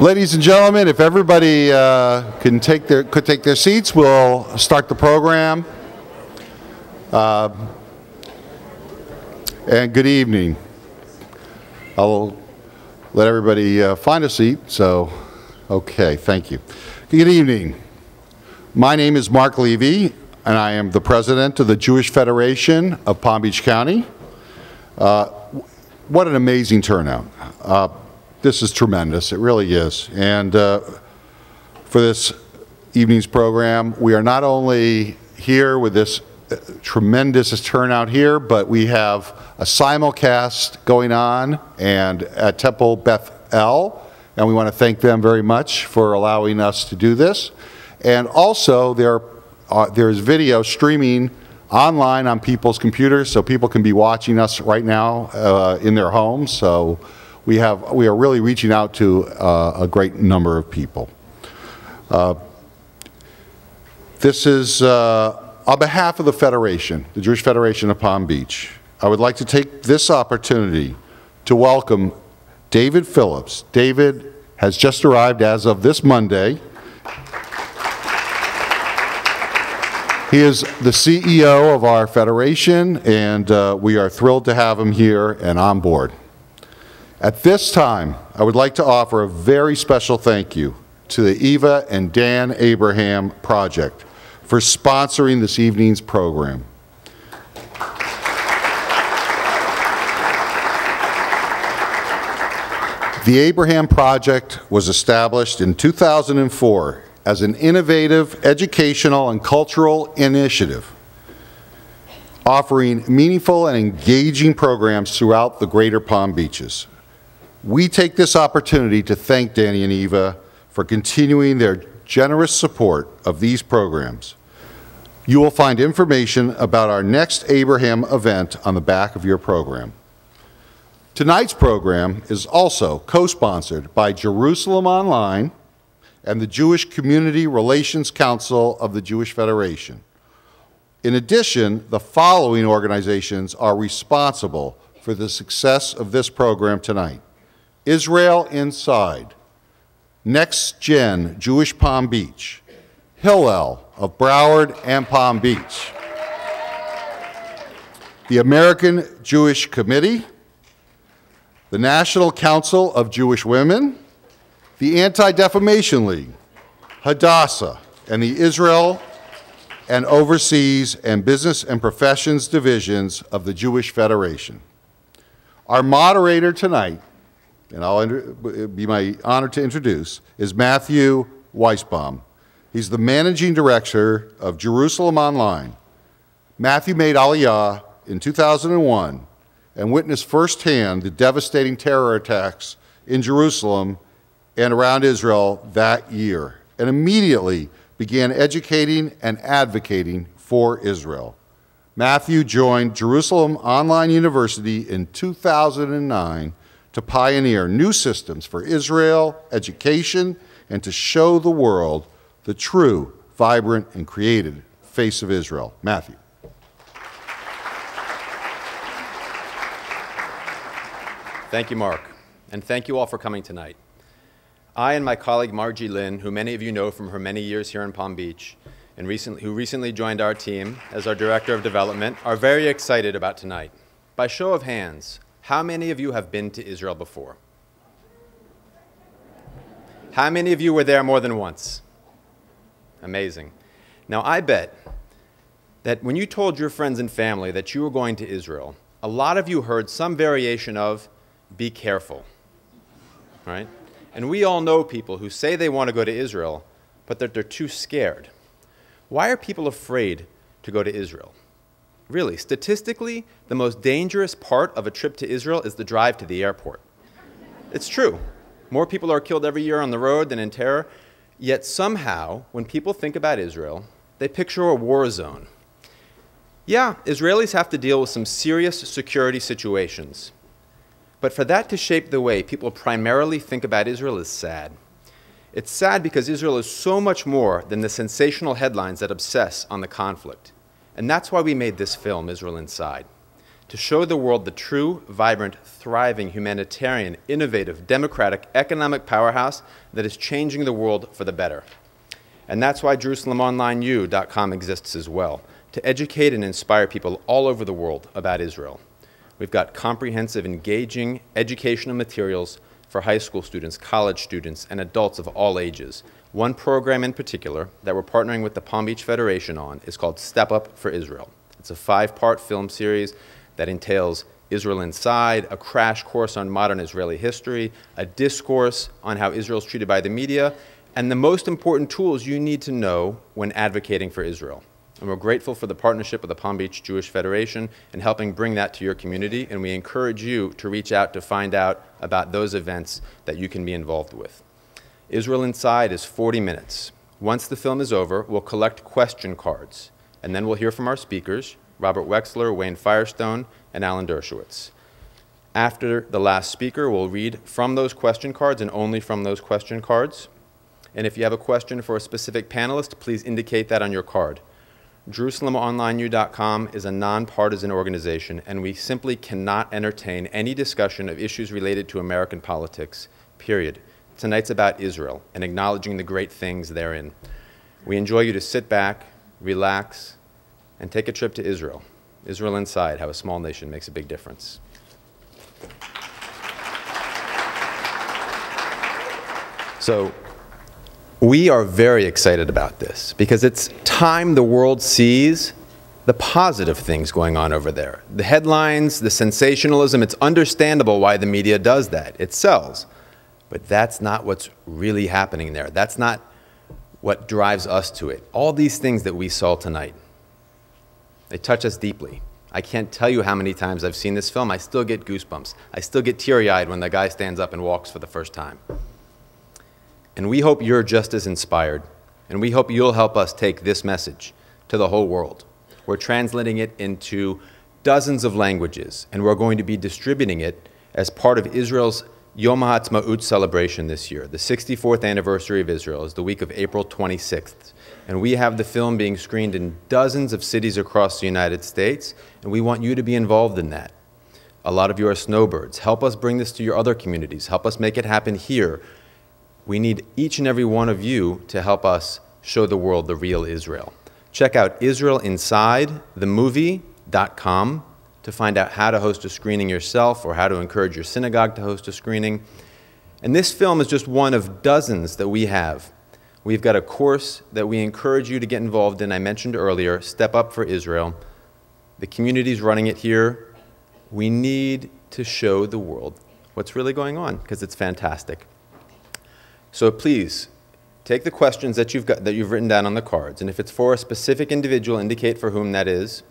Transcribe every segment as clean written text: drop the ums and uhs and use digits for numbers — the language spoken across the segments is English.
Ladies and gentlemen, if everybody could take their seats, we'll start the program. And good evening. I'll let everybody find a seat. So, okay, thank you. Good evening. My name is Mark Levy, and I am the president of the Jewish Federation of Palm Beach County. What an amazing turnout. This is tremendous, it really is. And for this evening's program, we are not only here with this tremendous turnout here, but we have a simulcast going on and at Temple Beth El, and we want to thank them very much for allowing us to do this. And also there's video streaming online on people's computers, so people can be watching us right now in their homes. So we are really reaching out to a great number of people. This is on behalf of the Federation, the Jewish Federation of Palm Beach. I would like to take this opportunity to welcome David Phillips. David has just arrived as of this Monday. He is the CEO of our federation, and we are thrilled to have him here and on board. At this time, I would like to offer a very special thank you to the Ewa Dan Abraham Project for sponsoring this evening's program. The Abraham Project was established in 2004 as an innovative educational and cultural initiative, offering meaningful and engaging programs throughout the greater Palm Beaches. We take this opportunity to thank Danny and Eva for continuing their generous support of these programs. You will find information about our next Abraham event on the back of your program. Tonight's program is also co-sponsored by Jerusalem Online and the Jewish Community Relations Council of the Jewish Federation. In addition, the following organizations are responsible for the success of this program tonight: Israel Inside, Next Gen Jewish Palm Beach, Hillel of Broward and Palm Beach, the American Jewish Committee, the National Council of Jewish Women, the Anti-Defamation League, Hadassah, and the Israel and Overseas and Business and Professions divisions of the Jewish Federation. Our moderator tonight, and it'd be my honor to introduce, is Matthew Weisbaum. He's the managing director of Jerusalem Online. Matthew made Aliyah in 2001 and witnessed firsthand the devastating terror attacks in Jerusalem and around Israel that year, and immediately began educating and advocating for Israel. Matthew joined Jerusalem Online University in 2009 to pioneer new systems for Israel, education, and to show the world the true, vibrant, and creative face of Israel. Matthew. Thank you, Mark, and thank you all for coming tonight. I and my colleague Margie Lynn, who many of you know from her many years here in Palm Beach, and who recently joined our team as our Director of Development, are very excited about tonight. By show of hands, how many of you have been to Israel before? How many of you were there more than once? Amazing. Now, I bet that when you told your friends and family that you were going to Israel, a lot of you heard some variation of, "Be careful," right? And we all know people who say they want to go to Israel, but that they're too scared. Why are people afraid to go to Israel? Really, statistically, the most dangerous part of a trip to Israel is the drive to the airport. It's true. More people are killed every year on the road than in terror, yet somehow, when people think about Israel, they picture a war zone. Yeah, Israelis have to deal with some serious security situations. But for that to shape the way people primarily think about Israel is sad. It's sad because Israel is so much more than the sensational headlines that obsess on the conflict. And that's why we made this film, Israel Inside, to show the world the true, vibrant, thriving, humanitarian, innovative, democratic, economic powerhouse that is changing the world for the better. And that's why JerusalemOnlineU.com exists as well, to educate and inspire people all over the world about Israel. We've got comprehensive, engaging educational materials for high school students, college students, and adults of all ages. One program in particular that we're partnering with the Palm Beach Federation on is called Step Up for Israel. It's a 5-part film series that entails Israel Inside, a crash course on modern Israeli history, a discourse on how Israel is treated by the media, and the most important tools you need to know when advocating for Israel. And we're grateful for the partnership with the Palm Beach Jewish Federation and helping bring that to your community, and we encourage you to reach out to find out about those events that you can be involved with. Israel Inside is 40 minutes. Once the film is over, we'll collect question cards, and then we'll hear from our speakers, Robert Wexler, Wayne Firestone, and Alan Dershowitz. After the last speaker, we'll read from those question cards and only from those question cards. And if you have a question for a specific panelist, please indicate that on your card. JerusalemOnlineU.com is a nonpartisan organization, and we simply cannot entertain any discussion of issues related to American politics, period. Tonight's about Israel and acknowledging the great things therein. We enjoy you to sit back, relax, and take a trip to Israel. Israel Inside, how a small nation makes a big difference. So, we are very excited about this because it's time the world sees the positive things going on over there. The headlines, the sensationalism, it's understandable why the media does that. It sells. But that's not what's really happening there. That's not what drives us to it. All these things that we saw tonight, they touch us deeply. I can't tell you how many times I've seen this film. I still get goosebumps. I still get teary-eyed when the guy stands up and walks for the first time. And we hope you're just as inspired, and we hope you'll help us take this message to the whole world. We're translating it into dozens of languages, and we're going to be distributing it as part of Israel's Yom HaAtzmaut celebration this year. The 64th anniversary of Israel is the week of April 26th. And we have the film being screened in dozens of cities across the United States, and we want you to be involved in that. A lot of you are snowbirds. Help us bring this to your other communities. Help us make it happen here. We need each and every one of you to help us show the world the real Israel. Check out IsraelInsideTheMovie.com to find out how to host a screening yourself or how to encourage your synagogue to host a screening. And this film is just one of dozens that we have. We've got a course that we encourage you to get involved in. I mentioned earlier, Step Up for Israel. The community's running it here. We need to show the world what's really going on because it's fantastic. So please, take the questions that you've written down on the cards, and if it's for a specific individual, indicate for whom that is.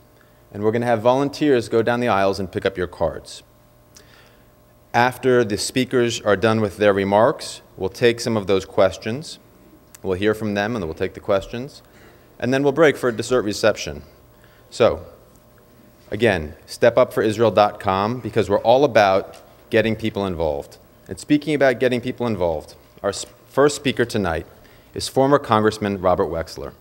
And we're going to have volunteers go down the aisles and pick up your cards. After the speakers are done with their remarks, we'll take some of those questions. We'll hear from them, and then we'll take the questions. And then we'll break for a dessert reception. So, again, stepupforisrael.com, because we're all about getting people involved. And speaking about getting people involved, our first speaker tonight is former Congressman Robert Wexler.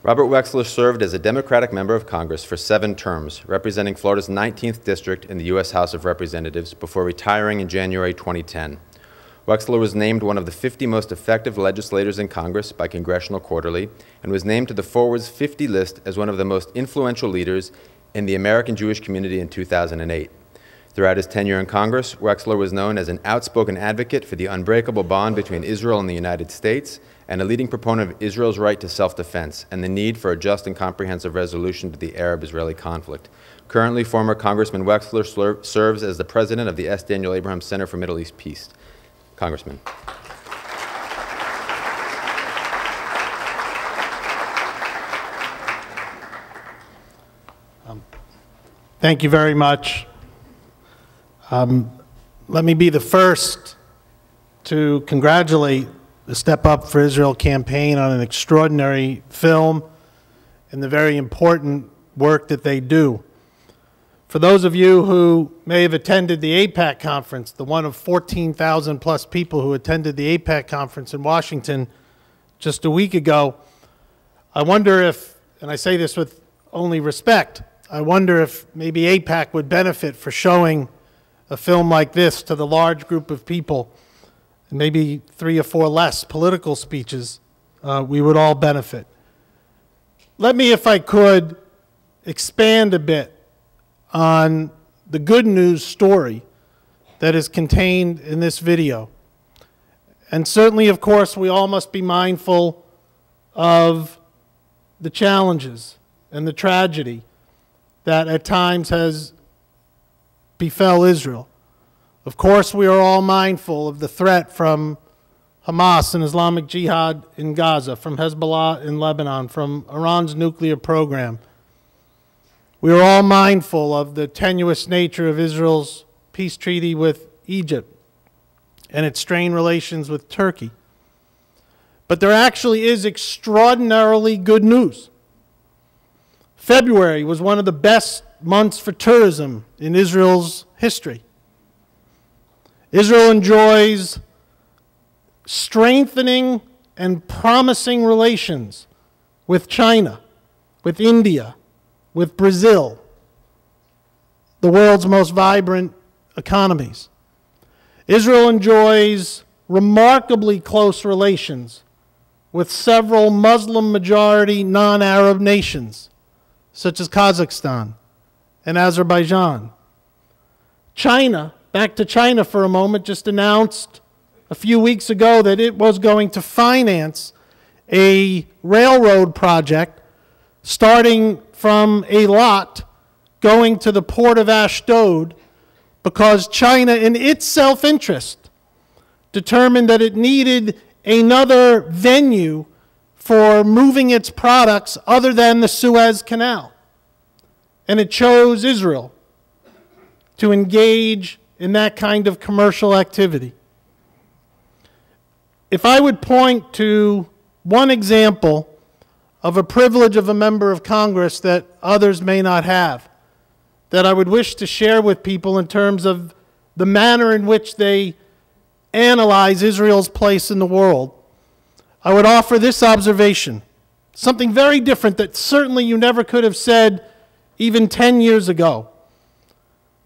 Robert Wexler served as a Democratic member of Congress for 7 terms, representing Florida's 19th District in the U.S. House of Representatives before retiring in January 2010. Wexler was named one of the 50 most effective legislators in Congress by Congressional Quarterly and was named to the Forward's 50 list as one of the most influential leaders in the American Jewish community in 2008. Throughout his tenure in Congress, Wexler was known as an outspoken advocate for the unbreakable bond between Israel and the United States and a leading proponent of Israel's right to self-defense and the need for a just and comprehensive resolution to the Arab-Israeli conflict. Currently, former Congressman Wexler serves as the president of the S. Daniel Abraham Center for Middle East Peace. Congressman. Thank you very much. Let me be the first to congratulate the Step Up for Israel campaign on an extraordinary film and the very important work that they do. For those of you who may have attended the AIPAC conference, the one of 14,000 plus people who attended the AIPAC conference in Washington just a week ago, I wonder if, and I say this with only respect, I wonder if maybe AIPAC would benefit for showing a film like this to the large group of people, and maybe 3 or 4 less political speeches. We would all benefit. Let me, if I could, expand a bit on the good news story that is contained in this video. And certainly, of course, we all must be mindful of the challenges and the tragedy that at times has befell Israel. Of course, we are all mindful of the threat from Hamas and Islamic Jihad in Gaza, from Hezbollah in Lebanon, from Iran's nuclear program. We are all mindful of the tenuous nature of Israel's peace treaty with Egypt and its strained relations with Turkey. But there actually is extraordinarily good news. February was one of the best months for tourism in Israel's history. Israel enjoys strengthening and promising relations with China, with India, with Brazil, the world's most vibrant economies. Israel enjoys remarkably close relations with several Muslim-majority non-Arab nations, such as Kazakhstan and Azerbaijan. China, back to China for a moment, just announced a few weeks ago that it was going to finance a railroad project starting from a lot going to the port of Ashdod, because China, in its self-interest, determined that it needed another venue for moving its products other than the Suez Canal. And it chose Israel to engage in that kind of commercial activity. If I would point to one example of a privilege of a member of Congress that others may not have, that I would wish to share with people in terms of the manner in which they analyze Israel's place in the world, I would offer this observation, something very different that certainly you never could have said even 10 years ago.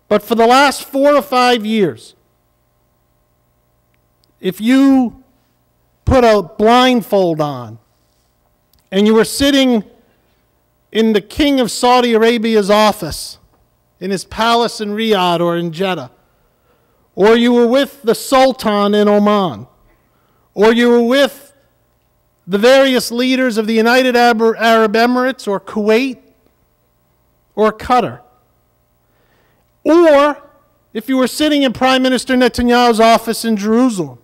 But for the last 4 or 5 years, if you put a blindfold on and you were sitting in the King of Saudi Arabia's office, in his palace in Riyadh or in Jeddah, or you were with the Sultan in Oman, or you were with the various leaders of the United Arab Emirates or Kuwait or Qatar, or if you were sitting in Prime Minister Netanyahu's office in Jerusalem,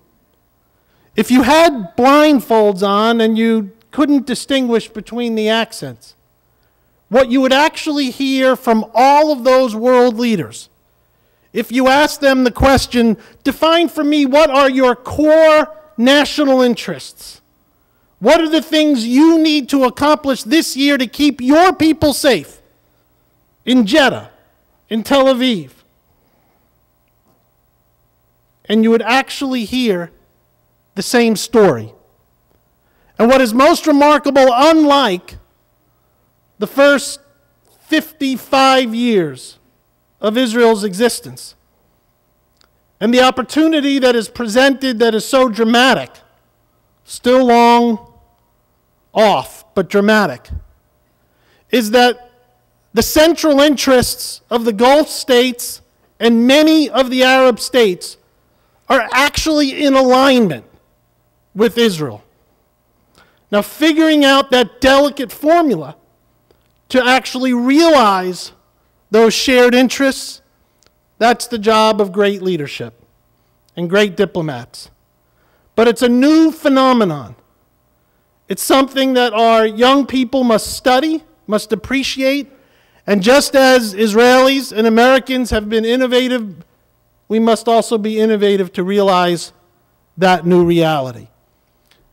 if you had blindfolds on and you couldn't distinguish between the accents, what you would actually hear from all of those world leaders, if you ask them the question, define for me what are your core national interests? What are the things you need to accomplish this year to keep your people safe in Jeddah, in Tel Aviv? And you would actually hear the same story. And what is most remarkable, unlike the first 55 years of Israel's existence, and the opportunity that is presented that is so dramatic, still long off, but dramatic, is that the central interests of the Gulf states and many of the Arab states are actually in alignment with Israel. Now, figuring out that delicate formula to actually realize those shared interests, that's the job of great leadership and great diplomats. But it's a new phenomenon. It's something that our young people must study, must appreciate, and just as Israelis and Americans have been innovative, we must also be innovative to realize that new reality.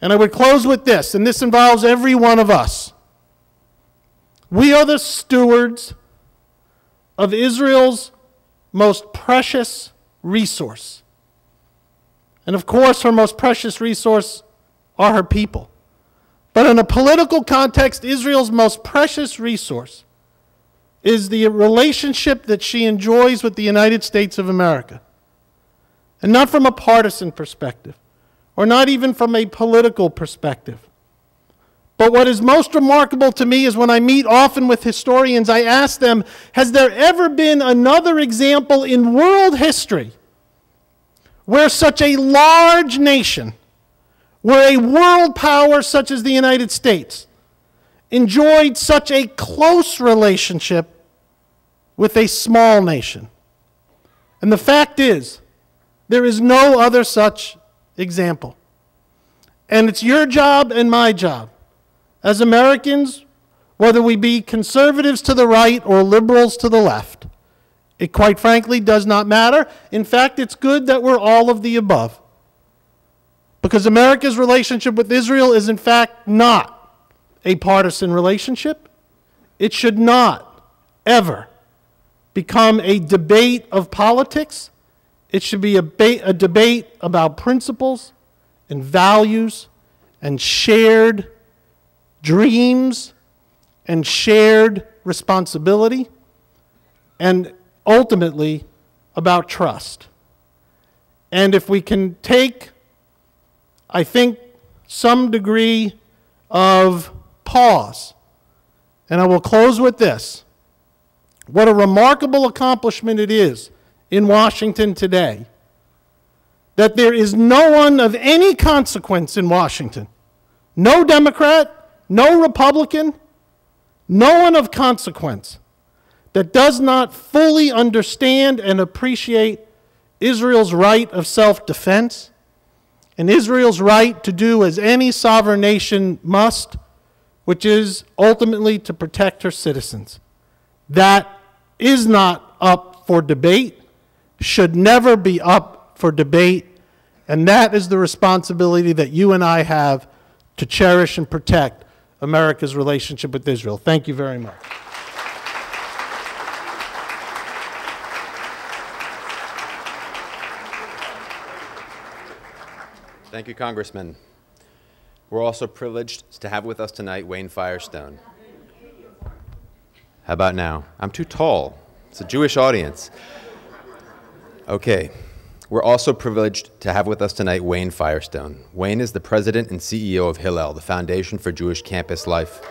And I would close with this, and this involves every one of us. We are the stewards of Israel's most precious resource. And of course, her most precious resource are her people. But in a political context, Israel's most precious resource is the relationship that she enjoys with the United States of America. And not from a partisan perspective, or not even from a political perspective. But what is most remarkable to me is when I meet often with historians, I ask them, has there ever been another example in world history where such a large nation, where a world power such as the United States, enjoyed such a close relationship with a small nation? And the fact is, there is no other such example. And it's your job and my job as Americans, whether we be conservatives to the right or liberals to the left. It quite frankly does not matter. In fact, it's good that we're all of the above. Because America's relationship with Israel is in fact not a partisan relationship. It should not ever become a debate of politics. It should be a debate about principles and values and shared dreams and shared responsibility, and ultimately about trust. And if we can take, I think, some degree of pause, and I will close with this: what a remarkable accomplishment it is in Washington today that there is no one of any consequence in Washington, no Democrat, no Republican, no one of consequence, that does not fully understand and appreciate Israel's right of self-defense and Israel's right to do as any sovereign nation must, which is ultimately to protect her citizens. That is not up for debate, should never be up for debate, and that is the responsibility that you and I have to cherish and protect America's relationship with Israel. Thank you very much. Thank you, Congressman. We're also privileged to have with us tonight Wayne Firestone. How about now? I'm too tall. It's a Jewish audience. Okay. We're also privileged to have with us tonight Wayne Firestone. Wayne is the president and CEO of Hillel, the Foundation for Jewish Campus Life.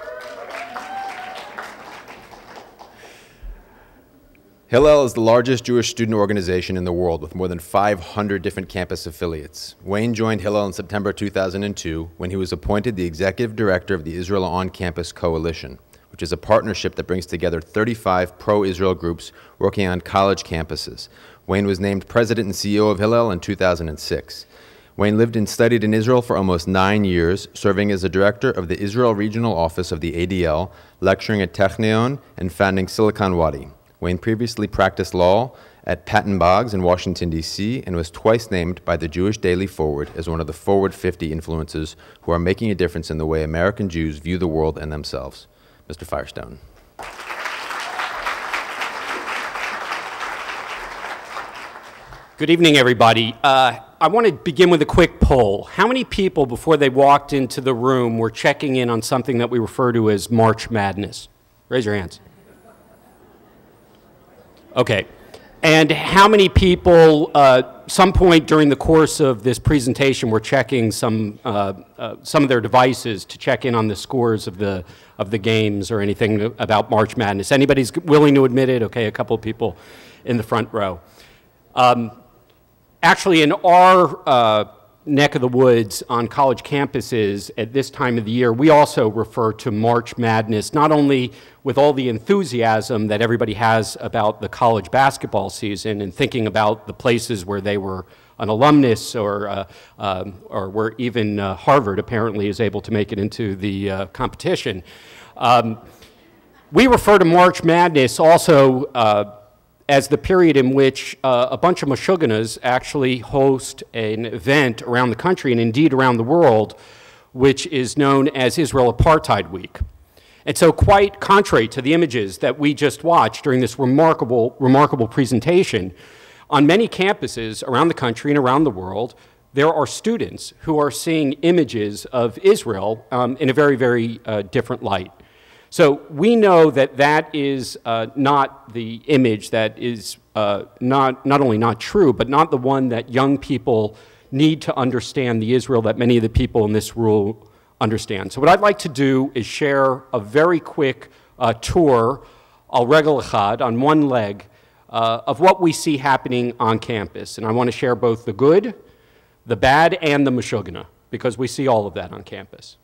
Hillel is the largest Jewish student organization in the world with more than 500 different campus affiliates. Wayne joined Hillel in September 2002 when he was appointed the executive director of the Israel On-Campus Coalition, which is a partnership that brings together 35 pro-Israel groups working on college campuses. Wayne was named president and CEO of Hillel in 2006. Wayne lived and studied in Israel for almost 9 years, serving as the director of the Israel Regional Office of the ADL, lecturing at Technion, and founding Silicon Wadi. Wayne previously practiced law at Patton Boggs in Washington, D.C., and was twice named by the Jewish Daily Forward as one of the Forward 50 influencers who are making a difference in the way American Jews view the world and themselves. Mr. Firestone. Good evening, everybody. I want to begin with a quick poll. How many people, before they walked into the room, were checking in on something that we refer to as March Madness? Raise your hands. Okay. And how many people, some point during the course of this presentation, were checking some of their devices to check in on the scores of the games or anything about March Madness? Anybody's willing to admit it? Okay, a couple of people in the front row. Actually, in our neck of the woods on college campuses at this time of the year, we also refer to March Madness, not only with all the enthusiasm that everybody has about the college basketball season and thinking about the places where they were an alumnus or where even Harvard apparently is able to make it into the competition. We refer to March Madness also as the period in which a bunch of Meshuggahs actually host an event around the country and indeed around the world, which is known as Israel Apartheid Week. And so quite contrary to the images that we just watched during this remarkable presentation, on many campuses around the country and around the world, there are students who are seeing images of Israel in a very, very different light. So we know that that is not the image that is not only not true, but not the one that young people need to understand the Israel that many of the people in this room understand. So what I'd like to do is share a very quick tour, al regel echad, on one leg, of what we see happening on campus. And I want to share both the good, the bad, and the meshugana, because we see all of that on campus.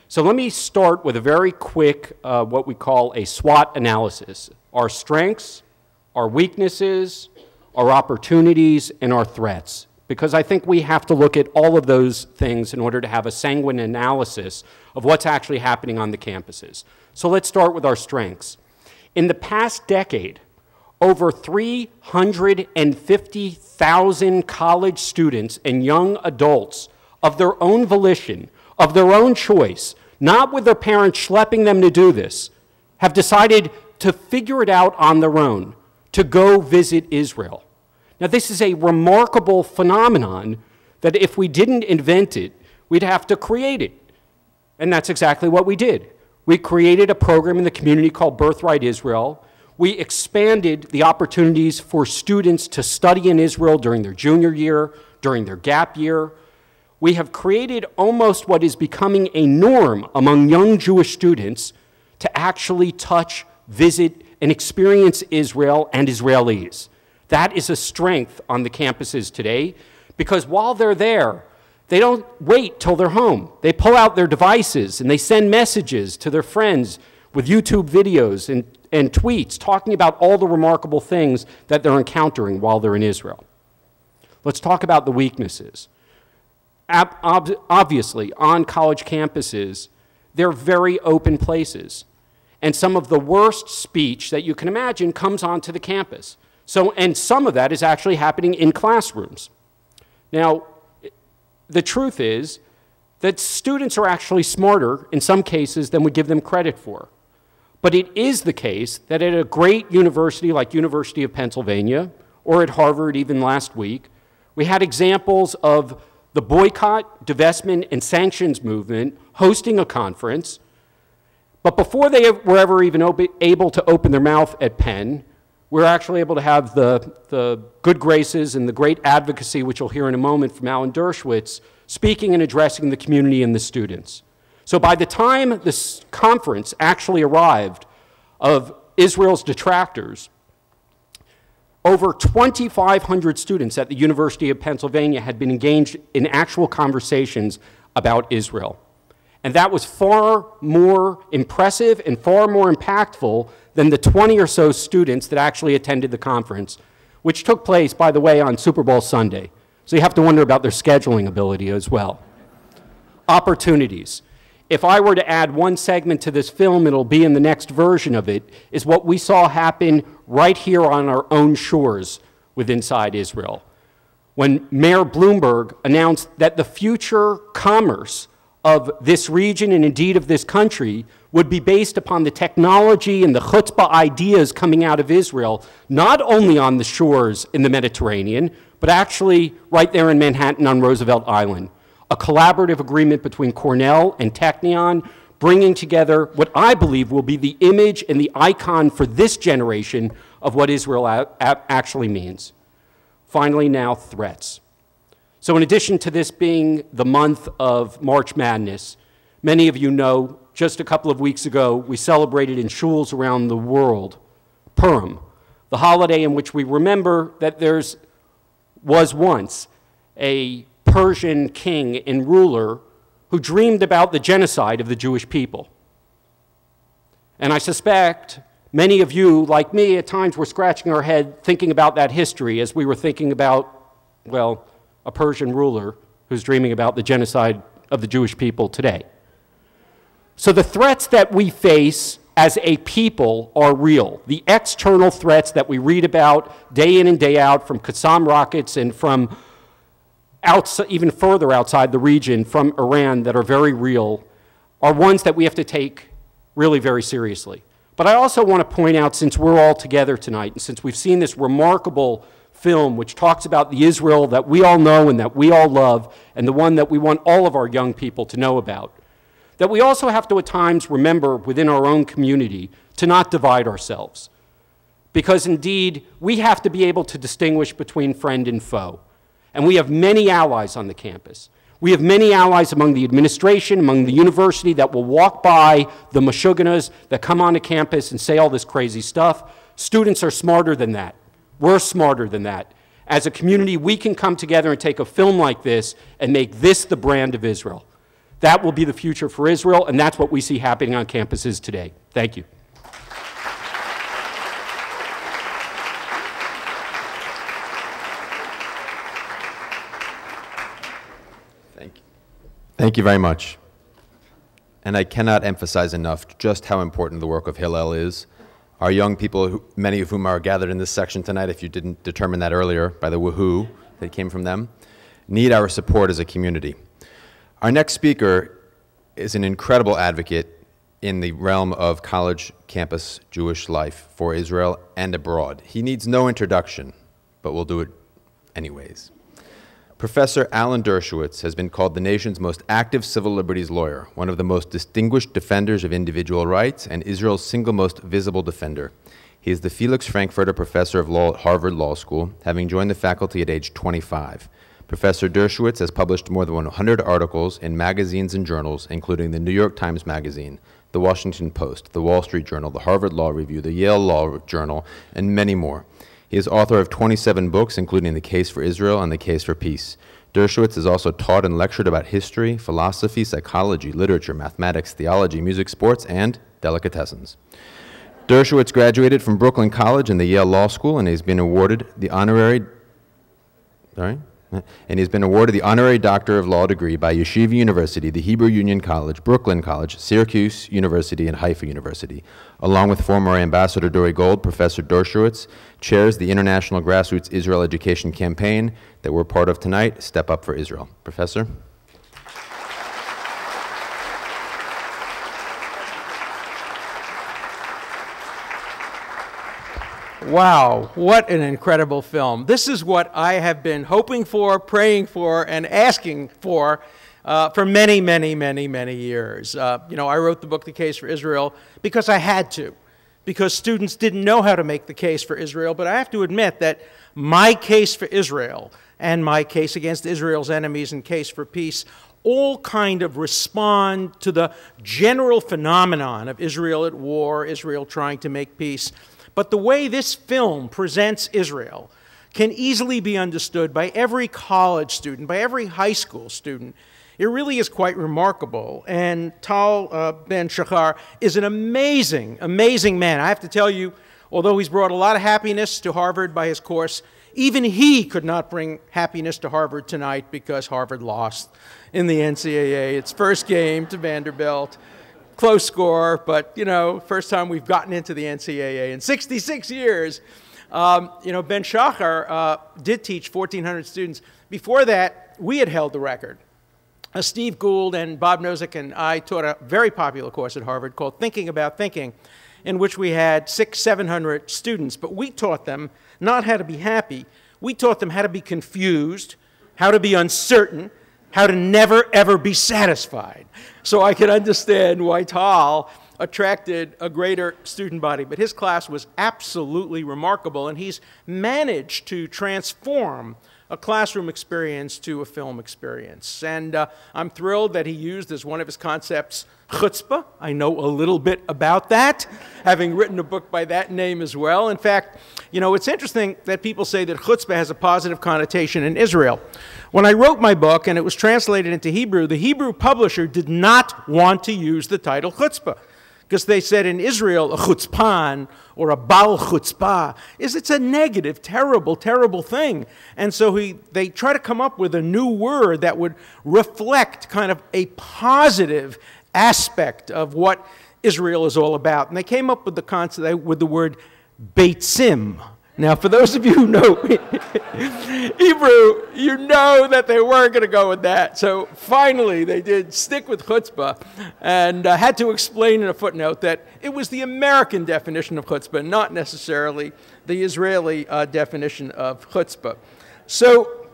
So let me start with a very quick, what we call a SWOT analysis. Our strengths, our weaknesses, our opportunities, and our threats. Because I think we have to look at all of those things in order to have a sanguine analysis of what's actually happening on the campuses. So let's start with our strengths. In the past decade, over 350,000 college students and young adults of their own volition, of their own choice, not with their parents schlepping them to do this, have decided to figure it out on their own, to go visit Israel. Now, this is a remarkable phenomenon that if we didn't invent it, we'd have to create it. And that's exactly what we did. We created a program in the community called Birthright Israel. We expanded the opportunities for students to study in Israel during their junior year, during their gap year. We have created almost what is becoming a norm among young Jewish students to actually touch, visit, and experience Israel and Israelis. That is a strength on the campuses today, because while they're there, they don't wait till they're home. They pull out their devices and they send messages to their friends with YouTube videos and tweets talking about all the remarkable things that they're encountering while they're in Israel. Let's talk about the weaknesses. Obviously, on college campuses, they're very open places. And some of the worst speech that you can imagine comes onto the campus. And some of that is actually happening in classrooms. Now, the truth is that students are actually smarter in some cases than we give them credit for. But it is the case that at a great university like University of Pennsylvania, or at Harvard even last week, we had examples of the boycott, divestment, and sanctions movement hosting a conference. But before they were ever even able to open their mouth at Penn, we were actually able to have the good graces and the great advocacy, which you'll hear in a moment from Alan Dershowitz, speaking and addressing the community and the students. So by the time this conference actually arrived of Israel's detractors, over 2,500 students at the University of Pennsylvania had been engaged in actual conversations about Israel. And that was far more impressive and far more impactful than the 20 or so students that actually attended the conference, which took place, by the way, on Super Bowl Sunday. So you have to wonder about their scheduling ability as well. Opportunities. If I were to add one segment to this film, it'll be in the next version of it, is what we saw happen right here on our own shores with inside Israel. When Mayor Bloomberg announced that the future commerce of this region and indeed of this country would be based upon the technology and the chutzpah ideas coming out of Israel, not only on the shores in the Mediterranean, but actually right there in Manhattan on Roosevelt Island. A collaborative agreement between Cornell and Technion, bringing together what I believe will be the image and the icon for this generation of what Israel actually means. Finally now, threats. So in addition to this being the month of March Madness, many of you know just a couple of weeks ago we celebrated in shuls around the world Purim, the holiday in which we remember that was once a Persian king and ruler who dreamed about the genocide of the Jewish people. And I suspect many of you, like me, at times were scratching our head thinking about that history as we were thinking about, well, a Persian ruler who's dreaming about the genocide of the Jewish people today. So the threats that we face as a people are real. The external threats that we read about day in and day out from Qassam rockets and from even further outside the region from Iran that are very real are ones that we have to take really very seriously. But I also want to point out, since we're all together tonight and since we've seen this remarkable film which talks about the Israel that we all know and that we all love and the one that we want all of our young people to know about, that we also have to at times remember within our own community to not divide ourselves. Because indeed, we have to be able to distinguish between friend and foe. And we have many allies on the campus. We have many allies among the administration, among the university that will walk by the Meshuggahs that come onto campus and say all this crazy stuff. Students are smarter than that. We're smarter than that. As a community, we can come together and take a film like this and make this the brand of Israel. That will be the future for Israel, and that's what we see happening on campuses today. Thank you. Thank you very much. And I cannot emphasize enough just how important the work of Hillel is. Our young people, many of whom are gathered in this section tonight, if you didn't determine that earlier by the woohoo that came from them, need our support as a community. Our next speaker is an incredible advocate in the realm of college campus Jewish life for Israel and abroad. He needs no introduction, but we'll do it anyways. Professor Alan Dershowitz has been called the nation's most active civil liberties lawyer, one of the most distinguished defenders of individual rights, and Israel's single most visible defender. He is the Felix Frankfurter Professor of Law at Harvard Law School, having joined the faculty at age 25. Professor Dershowitz has published more than 100 articles in magazines and journals, including the New York Times Magazine, the Washington Post, the Wall Street Journal, the Harvard Law Review, the Yale Law Journal, and many more. He is author of 27 books, including The Case for Israel and The Case for Peace. Dershowitz has also taught and lectured about history, philosophy, psychology, literature, mathematics, theology, music, sports, and delicatessens. Dershowitz graduated from Brooklyn College and the Yale Law School, and he's been awarded the honorary Doctor of Law degree by Yeshiva University, the Hebrew Union College, Brooklyn College, Syracuse University, and Haifa University. Along with former Ambassador Dore Gold, Professor Dershowitz chairs the International Grassroots Israel Education Campaign that we're part of tonight, Step Up for Israel. Professor? Wow, what an incredible film. This is what I have been hoping for, praying for, and asking for many, many, many, many years. I wrote the book, The Case for Israel, because I had to, because students didn't know how to make the case for Israel. But I have to admit that my case for Israel and my case against Israel's enemies and case for peace all kind of respond to the general phenomenon of Israel at war, Israel trying to make peace. But the way this film presents Israel can easily be understood by every college student, by every high school student. It really is quite remarkable. And Tal Ben-Shahar is an amazing, amazing man. I have to tell you, although he's brought a lot of happiness to Harvard by his course, even he could not bring happiness to Harvard tonight because Harvard lost in the NCAA. Its first game to Vanderbilt. Close score, but, first time we've gotten into the NCAA in 66 years. Ben Shachar did teach 1,400 students. Before that, we had held the record. Steve Gould and Bob Nozick and I taught a very popular course at Harvard called Thinking About Thinking, in which we had 600-700 students. But we taught them not how to be happy. We taught them how to be confused, how to be uncertain, how to never, ever be satisfied. So I can understand why Tal attracted a greater student body. But his class was absolutely remarkable, and he's managed to transform a classroom experience to a film experience. And I'm thrilled that he used as one of his concepts chutzpah. I know a little bit about that, having written a book by that name as well. In fact, it's interesting that people say that chutzpah has a positive connotation in Israel. When I wrote my book and it was translated into Hebrew, the Hebrew publisher did not want to use the title chutzpah, because they said in Israel, a chutzpan or a bal chutzpah it's a negative, terrible, terrible thing. And so they try to come up with a new word that would reflect kind of a positive aspect of what Israel is all about. And they came up with the concept with the word beitzim. Now, for those of you who know Hebrew, you know that they weren't going to go with that. So finally, they did stick with chutzpah and had to explain in a footnote that it was the American definition of chutzpah, not necessarily the Israeli definition of chutzpah. So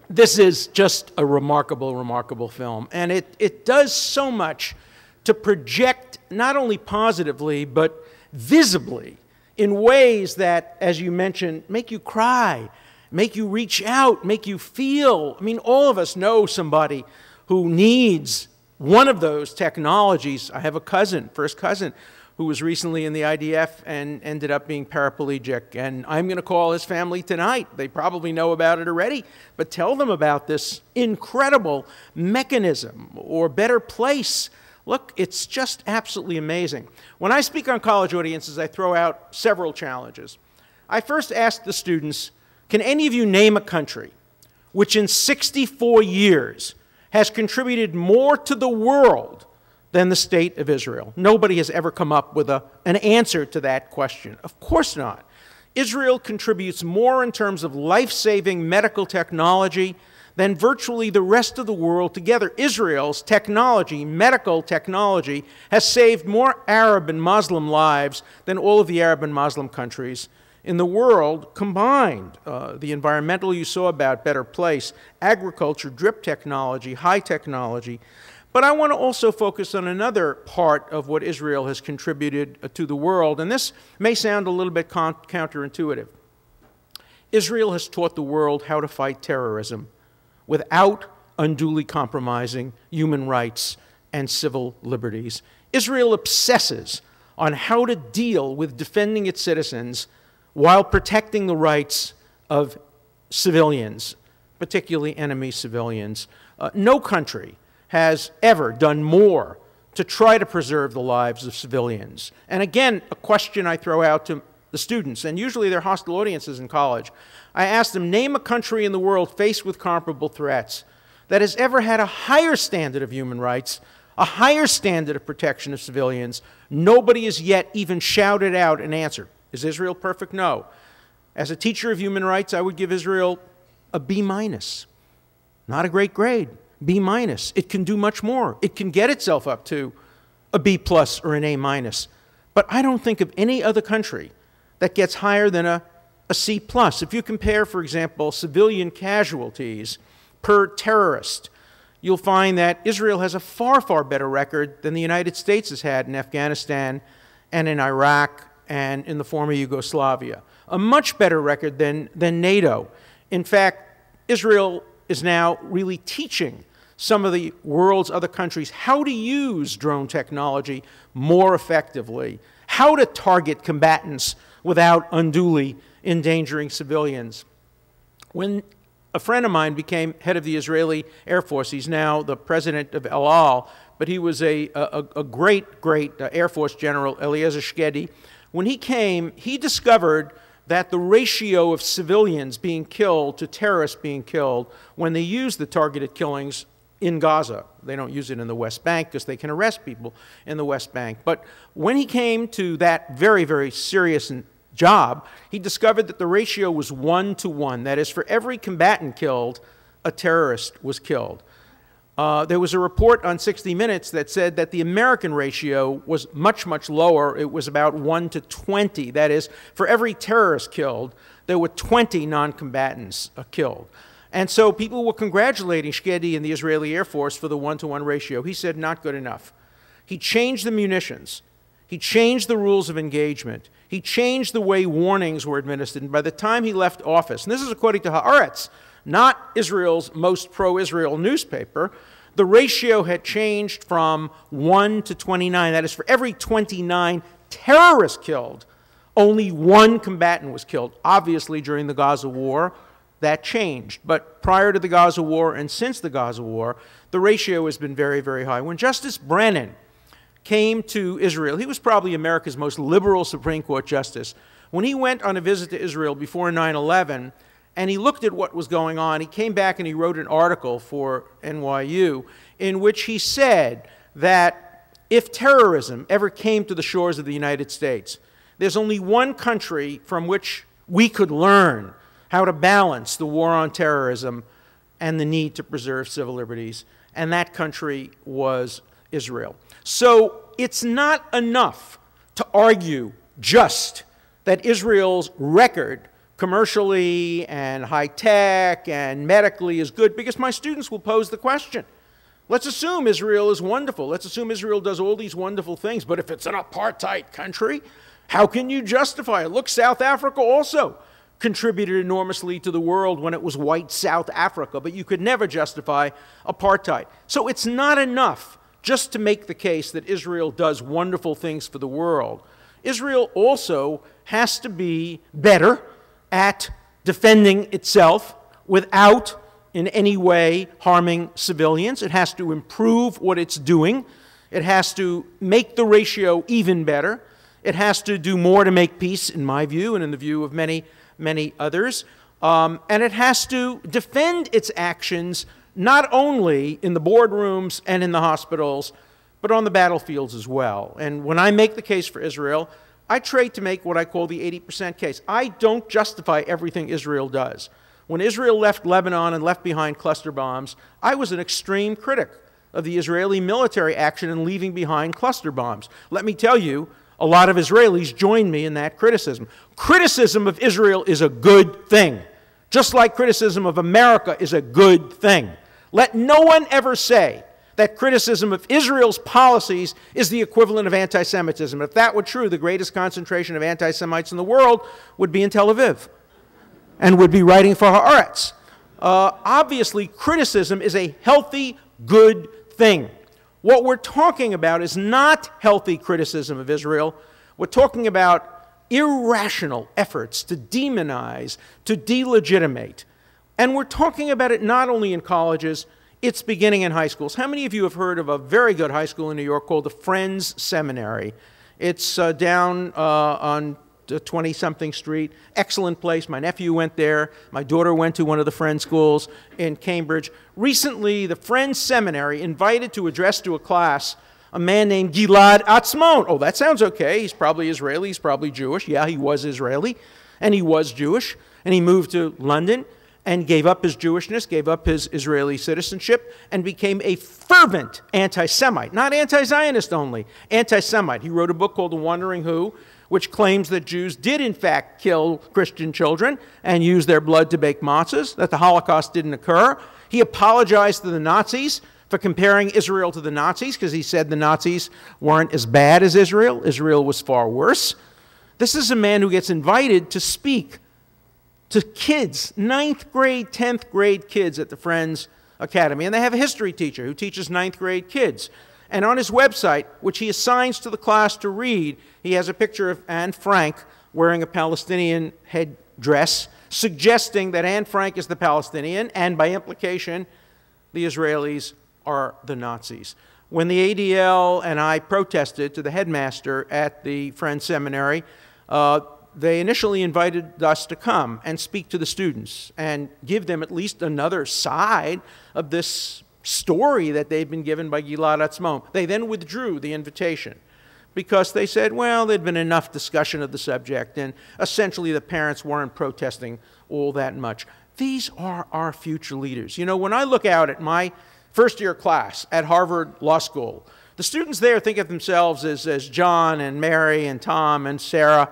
this is just a remarkable, remarkable film. And it does so much to project not only positively, but visibly in ways that, as you mentioned, make you cry, make you reach out, make you feel. I mean, all of us know somebody who needs one of those technologies. I have a cousin, first cousin, who was recently in the IDF and ended up being paraplegic. And I'm going to call his family tonight. They probably know about it already, but tell them about this incredible mechanism or better place. Look, it's just absolutely amazing. When I speak on college audiences, I throw out several challenges. I first ask the students, can any of you name a country which in 64 years has contributed more to the world than the state of Israel? Nobody has ever come up with an answer to that question. Of course not. Israel contributes more in terms of life-saving medical technology than virtually the rest of the world together. Israel's technology, medical technology, has saved more Arab and Muslim lives than all of the Arab and Muslim countries in the world combined. The environmental you saw about, better place, agriculture, drip technology, high technology. But I want to also focus on another part of what Israel has contributed to the world, and this may sound a little bit counterintuitive. Israel has taught the world how to fight terrorism without unduly compromising human rights and civil liberties. Israel obsesses on how to deal with defending its citizens while protecting the rights of civilians, particularly enemy civilians. No country has ever done more to try to preserve the lives of civilians. And again, a question I throw out to the students, and usually they're hostile audiences in college. I ask them, name a country in the world faced with comparable threats that has ever had a higher standard of human rights, a higher standard of protection of civilians. Nobody has yet even shouted out an answer. Is Israel perfect? No. As a teacher of human rights, I would give Israel a B-. Not a great grade. B-. It can do much more. It can get itself up to a B+ or an A-. But I don't think of any other country that gets higher than a C+. If you compare, for example, civilian casualties per terrorist, you'll find that Israel has a far, far better record than the United States has had in Afghanistan and in Iraq and in the former Yugoslavia. A much better record than NATO. In fact, Israel is now really teaching some of the world's other countries how to use drone technology more effectively, how to target combatants without unduly endangering civilians. When a friend of mine became head of the Israeli Air Force, he's now the president of El Al, but he was a great Air Force general, Eliezer Shkedi. When he came, he discovered that the ratio of civilians being killed to terrorists being killed when they use the targeted killings in Gaza. They don't use it in the West Bank because they can arrest people in the West Bank. But when he came to that very, very serious job, he discovered that the ratio was 1 to 1. That is, for every combatant killed, a terrorist was killed. There was a report on 60 Minutes that said that the American ratio was much, much lower. It was about 1 to 20. That is, for every terrorist killed, there were 20 non-combatants killed. And so people were congratulating Shkedi and the Israeli Air Force for the 1-to-1 ratio. He said, not good enough. He changed the munitions. He changed the rules of engagement. He changed the way warnings were administered. And by the time he left office, and this is according to Haaretz, not Israel's most pro-Israel newspaper, the ratio had changed from 1 to 29. That is, for every 29 terrorists killed, only 1 combatant was killed. Obviously, during the Gaza war, that changed. But prior to the Gaza war and since the Gaza war, the ratio has been very, very high. When Justice Brennan came to Israel, he was probably America's most liberal Supreme Court justice. When he went on a visit to Israel before 9/11, and he looked at what was going on, he came back and he wrote an article for NYU in which he said that if terrorism ever came to the shores of the United States, there's only one country from which we could learn how to balance the war on terrorism and the need to preserve civil liberties, and that country was Israel. So it's not enough to argue just that Israel's record commercially and high-tech and medically is good, because my students will pose the question, Let's assume Israel is wonderful. Let's assume Israel does all these wonderful things. But if it's an apartheid country, how can you justify it? Look, South Africa also contributed enormously to the world when it was white South Africa, but you could never justify apartheid. So it's not enough just to make the case that Israel does wonderful things for the world. Israel also has to be better at defending itself without in any way harming civilians. It has to improve what it's doing. It has to make the ratio even better. It has to do more to make peace, in my view, and in the view of many others. And it has to defend its actions not only in the boardrooms and in the hospitals, but on the battlefields as well. And when I make the case for Israel, I try to make what I call the 80% case. I don't justify everything Israel does. When Israel left Lebanon and left behind cluster bombs, I was an extreme critic of the Israeli military action in leaving behind cluster bombs. Let me tell you, a lot of Israelis joined me in that criticism. Criticism of Israel is a good thing, just like criticism of America is a good thing. Let no one ever say that criticism of Israel's policies is the equivalent of anti-Semitism. If that were true, the greatest concentration of anti-Semites in the world would be in Tel Aviv and would be writing for Haaretz. Obviously, criticism is a healthy, good thing. What we're talking about is not healthy criticism of Israel. We're talking about irrational efforts to demonize, to delegitimate. And we're talking about it not only in colleges, it's beginning in high schools. How many of you have heard of a very good high school in New York called the Friends Seminary? It's down on 20-something Street. Excellent place. My nephew went there. My daughter went to one of the Friends schools in Cambridge. Recently, the Friends Seminary invited to address to a class a man named Gilad Atzmon. Oh, that sounds okay. He's probably Israeli. He's probably Jewish. Yeah, he was Israeli, and he was Jewish. And he moved to London and gave up his Jewishness, gave up his Israeli citizenship, and became a fervent anti-Semite. Not anti-Zionist only, anti-Semite. He wrote a book called The Wandering Who, which claims that Jews did in fact kill Christian children and use their blood to bake matzahs, that the Holocaust didn't occur. He apologized to the Nazis for comparing Israel to the Nazis because he said the Nazis weren't as bad as Israel. Israel was far worse. This is a man who gets invited to speak to kids, 9th grade, 10th grade kids at the Friends Academy. And they have a history teacher who teaches 9th grade kids. And on his website, which he assigns to the class to read, he has a picture of Anne Frank wearing a Palestinian headdress, suggesting that Anne Frank is the Palestinian, and by implication, the Israelis are the Nazis. When the ADL and I protested to the headmaster at the Friends Seminary, they initially invited us to come and speak to the students and give them at least another side of this story that they'd been given by Gilad Atzmon. They then withdrew the invitation because they said, well, there'd been enough discussion of the subject, and essentially the parents weren't protesting all that much. These are our future leaders. You know, when I look out at my first-year class at Harvard Law School, the students there think of themselves as John and Mary and Tom and Sarah.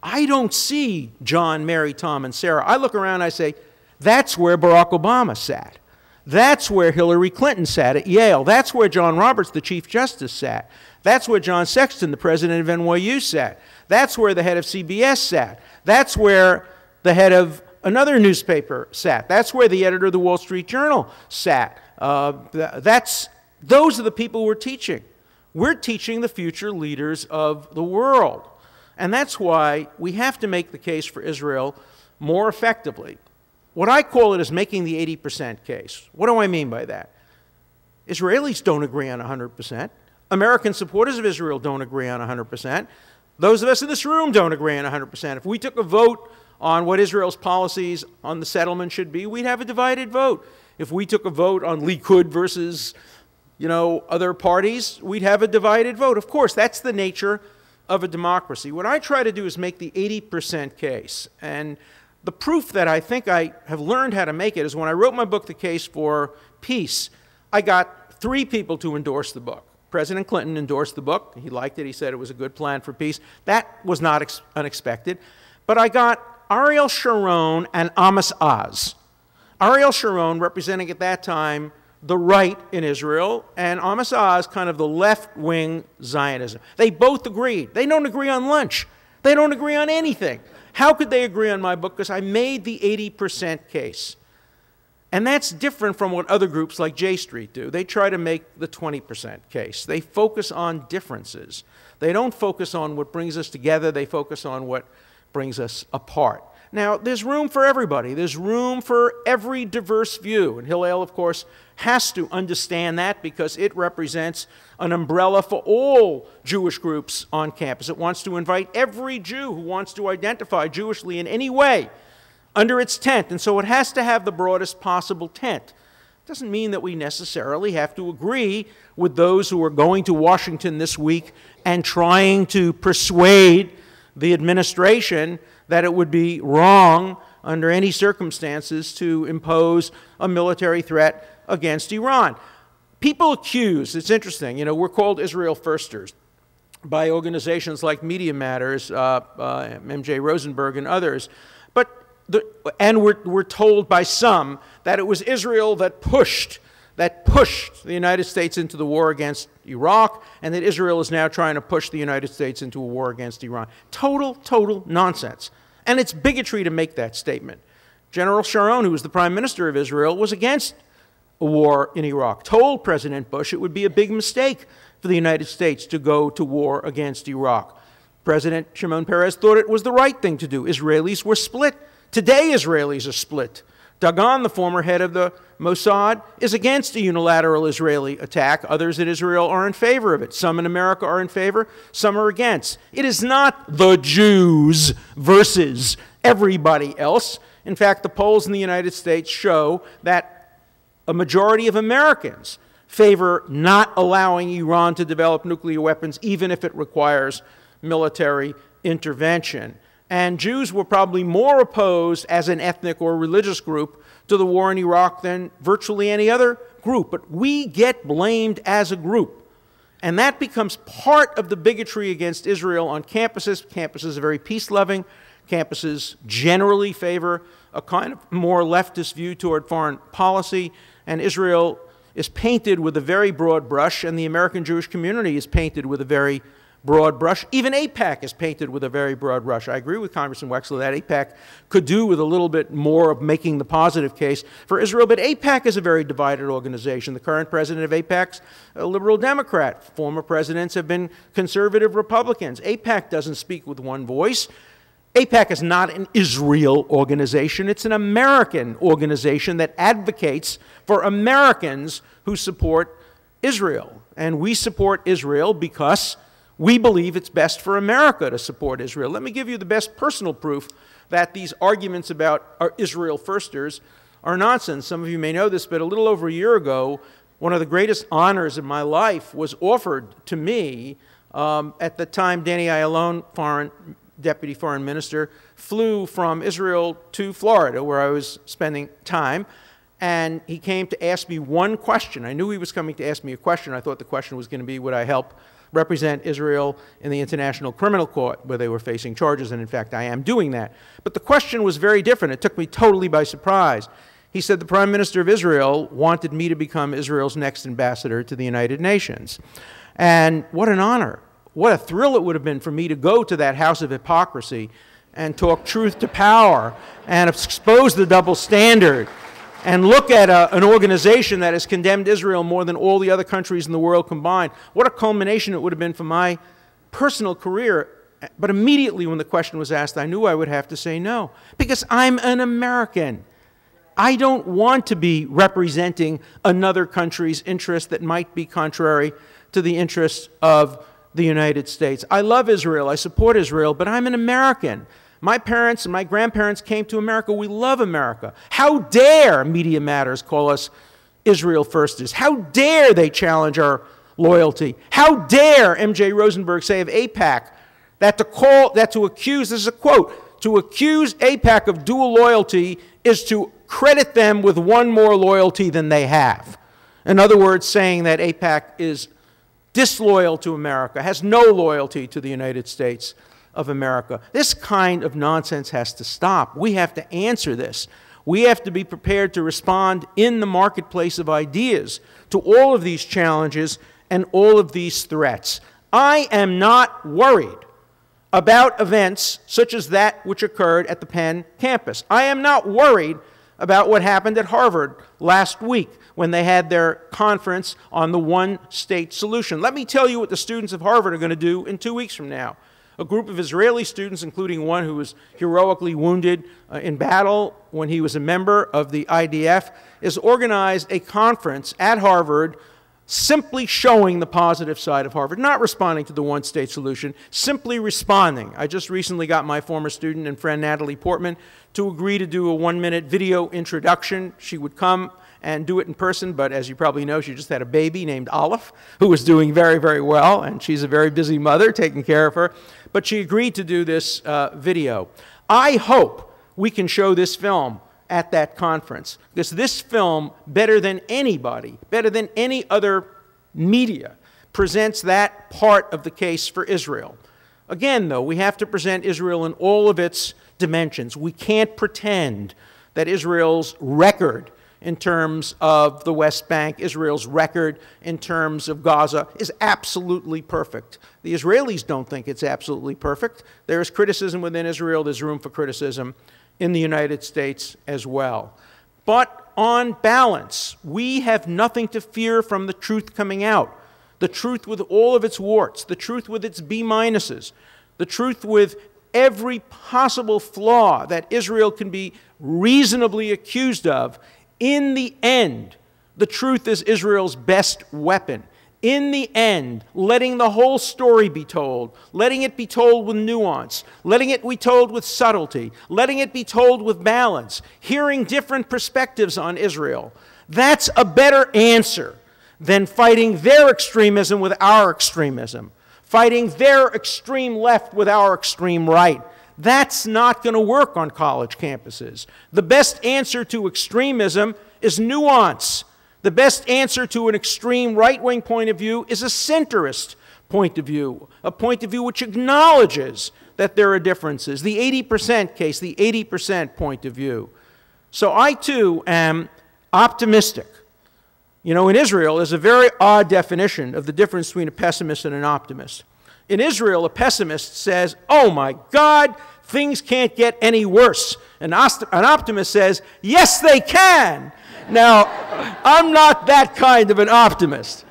I don't see John, Mary, Tom, and Sarah. I look around and I say, that's where Barack Obama sat. That's where Hillary Clinton sat at Yale. That's where John Roberts, the Chief Justice, sat. That's where John Sexton, the president of NYU, sat. That's where the head of CBS sat. That's where the head of another newspaper sat. That's where the editor of the Wall Street Journal sat. Those are the people we're teaching. We're teaching the future leaders of the world. And that's why we have to make the case for Israel more effectively. What I call it is making the 80% case. What do I mean by that? Israelis don't agree on 100%. American supporters of Israel don't agree on 100%. Those of us in this room don't agree on 100%. If we took a vote on what Israel's policies on the settlement should be, we'd have a divided vote. If we took a vote on Likud versus, other parties, we'd have a divided vote. Of course, that's the nature of a democracy. What I try to do is make the 80% case. And the proof that I think I have learned how to make it is when I wrote my book, The Case for Peace, I got 3 people to endorse the book. President Clinton endorsed the book. He liked it. He said it was a good plan for peace. That was not unexpected. But I got Ariel Sharon and Amos Oz. Ariel Sharon representing at that time the right in Israel, and Amasah is kind of the left-wing Zionism. They both agreed. They don't agree on lunch. They don't agree on anything. How could they agree on my book? Because I made the 80% case. And that's different from what other groups like J Street do. They try to make the 20% case. They focus on differences. They don't focus on what brings us together. They focus on what brings us apart. Now, there's room for everybody. There's room for every diverse view. And Hillel, of course, has to understand that because it represents an umbrella for all Jewish groups on campus. It wants to invite every Jew who wants to identify Jewishly in any way under its tent. And so it has to have the broadest possible tent. It doesn't mean that we necessarily have to agree with those who are going to Washington this week and trying to persuade the administration that it would be wrong under any circumstances to impose a military threat against Iran. People accuse, it's interesting, you know, we're called Israel Firsters by organizations like Media Matters, M.J. Rosenberg and others, and we're told by some that it was Israel that pushed the United States into the war against Iraq, and that Israel is now trying to push the United States into a war against Iran. Total nonsense. And it's bigotry to make that statement. General Sharon, who was the prime minister of Israel, was against a war in Iraq, told President Bush it would be a big mistake for the United States to go to war against Iraq. President Shimon Peres thought it was the right thing to do. Israelis were split. Today, Israelis are split. Dagan, the former head of the Mossad, is against a unilateral Israeli attack. Others in Israel are in favor of it. Some in America are in favor, some are against. It is not the Jews versus everybody else. In fact, the polls in the United States show that a majority of Americans favor not allowing Iran to develop nuclear weapons, even if it requires military intervention. And Jews were probably more opposed as an ethnic or religious group to the war in Iraq than virtually any other group. But we get blamed as a group. And that becomes part of the bigotry against Israel on campuses. Campuses are very peace-loving. Campuses generally favor a kind of more leftist view toward foreign policy. And Israel is painted with a very broad brush, and the American Jewish community is painted with a very broad brush. Even AIPAC is painted with a very broad brush. I agree with Congressman Wexler that AIPAC could do with a little bit more of making the positive case for Israel, but AIPAC is a very divided organization. The current president of AIPAC's a liberal Democrat. Former presidents have been conservative Republicans. AIPAC doesn't speak with one voice. AIPAC is not an Israel organization. It's an American organization that advocates for Americans who support Israel. And we support Israel because we believe it's best for America to support Israel. Let me give you the best personal proof that these arguments about our Israel Firsters are nonsense. Some of you may know this, but a little over a year ago, one of the greatest honors in my life was offered to me. At the time, Danny Ayalon, Deputy Foreign Minister, flew from Israel to Florida, where I was spending time, and he came to ask me one question. I knew he was coming to ask me a question. I thought the question was going to be, would I help represent Israel in the International Criminal Court, where they were facing charges, and in fact I am doing that. But the question was very different. It took me totally by surprise. He said the Prime Minister of Israel wanted me to become Israel's next ambassador to the United Nations. And what an honor. What a thrill it would have been for me to go to that house of hypocrisy and talk truth to power and expose the double standard and look at an organization that has condemned Israel more than all the other countries in the world combined. What a culmination it would have been for my personal career. But immediately when the question was asked, I knew I would have to say no, because I'm an American. I don't want to be representing another country's interest that might be contrary to the interests of the United States. I love Israel. I support Israel, but I'm an American. My parents and my grandparents came to America. We love America. How dare Media Matters call us Israel Firsters? How dare they challenge our loyalty? How dare M.J. Rosenberg say of AIPAC that to accuse, this is a quote, to accuse AIPAC of dual loyalty is to credit them with one more loyalty than they have. In other words, saying that AIPAC is disloyal to America, has no loyalty to the United States of America. This kind of nonsense has to stop. We have to answer this. We have to be prepared to respond in the marketplace of ideas to all of these challenges and all of these threats. I am not worried about events such as that which occurred at the Penn campus. I am not worried about what happened at Harvard last week when they had their conference on the one-state solution. Let me tell you what the students of Harvard are going to do in 2 weeks from now. A group of Israeli students, including one who was heroically wounded in battle when he was a member of the IDF, has organized a conference at Harvard simply showing the positive side of Harvard, not responding to the one-state solution, simply responding. I just recently got my former student and friend Natalie Portman to agree to do a 1-minute video introduction. She would come and do it in person, but as you probably know, she just had a baby named Olive, who was doing very, very well, and she's a very busy mother taking care of her. But she agreed to do this video. I hope we can show this film at that conference, because this film, better than anybody, better than any other media, presents that part of the case for Israel. Again, though, we have to present Israel in all of its dimensions. We can't pretend that Israel's record in terms of the West Bank, Israel's record in terms of Gaza is absolutely perfect. The Israelis don't think it's absolutely perfect. There is criticism within Israel. There's room for criticism in the United States as well. But on balance, we have nothing to fear from the truth coming out. The truth with all of its warts, the truth with its B-minuses, the truth with every possible flaw that Israel can be reasonably accused of. In the end, the truth is Israel's best weapon. In the end, letting the whole story be told, letting it be told with nuance, letting it be told with subtlety, letting it be told with balance, hearing different perspectives on Israel, that's a better answer than fighting their extremism with our extremism, fighting their extreme left with our extreme right. That's not going to work on college campuses. The best answer to extremism is nuance. The best answer to an extreme right-wing point of view is a centrist point of view, a point of view which acknowledges that there are differences, the 80% case, the 80% point of view. So I, too, am optimistic. You know, in Israel, there's a very odd definition of the difference between a pessimist and an optimist. In Israel, a pessimist says, oh my God, things can't get any worse. An optimist says, yes, they can. Now, I'm not that kind of an optimist.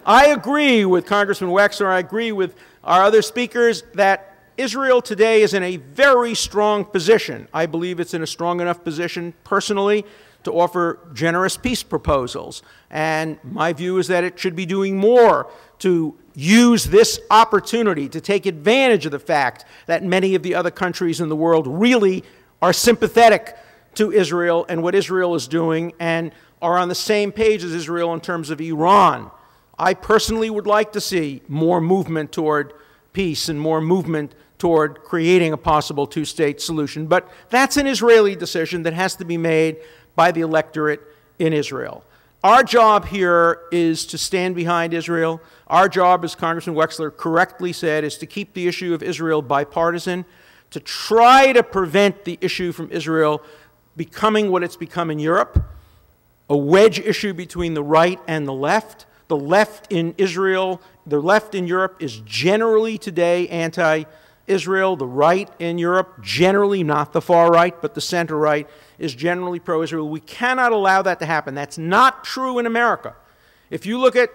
I agree with Congressman Wexler, I agree with our other speakers that Israel today is in a very strong position. I believe it's in a strong enough position, personally, to offer generous peace proposals. And my view is that it should be doing more to use this opportunity to take advantage of the fact that many of the other countries in the world really are sympathetic to Israel and what Israel is doing and are on the same page as Israel in terms of Iran. I personally would like to see more movement toward peace and more movement toward creating a possible two-state solution. But that's an Israeli decision that has to be made by the electorate in Israel. Our job here is to stand behind Israel. Our job, as Congressman Wexler correctly said, is to keep the issue of Israel bipartisan, to try to prevent the issue from Israel becoming what it's become in Europe, a wedge issue between the right and the left. The left in Israel, the left in Europe is generally today anti-Israel. The right in Europe, generally not the far right, but the center right, is generally pro-Israel. We cannot allow that to happen. That's not true in America. If you look at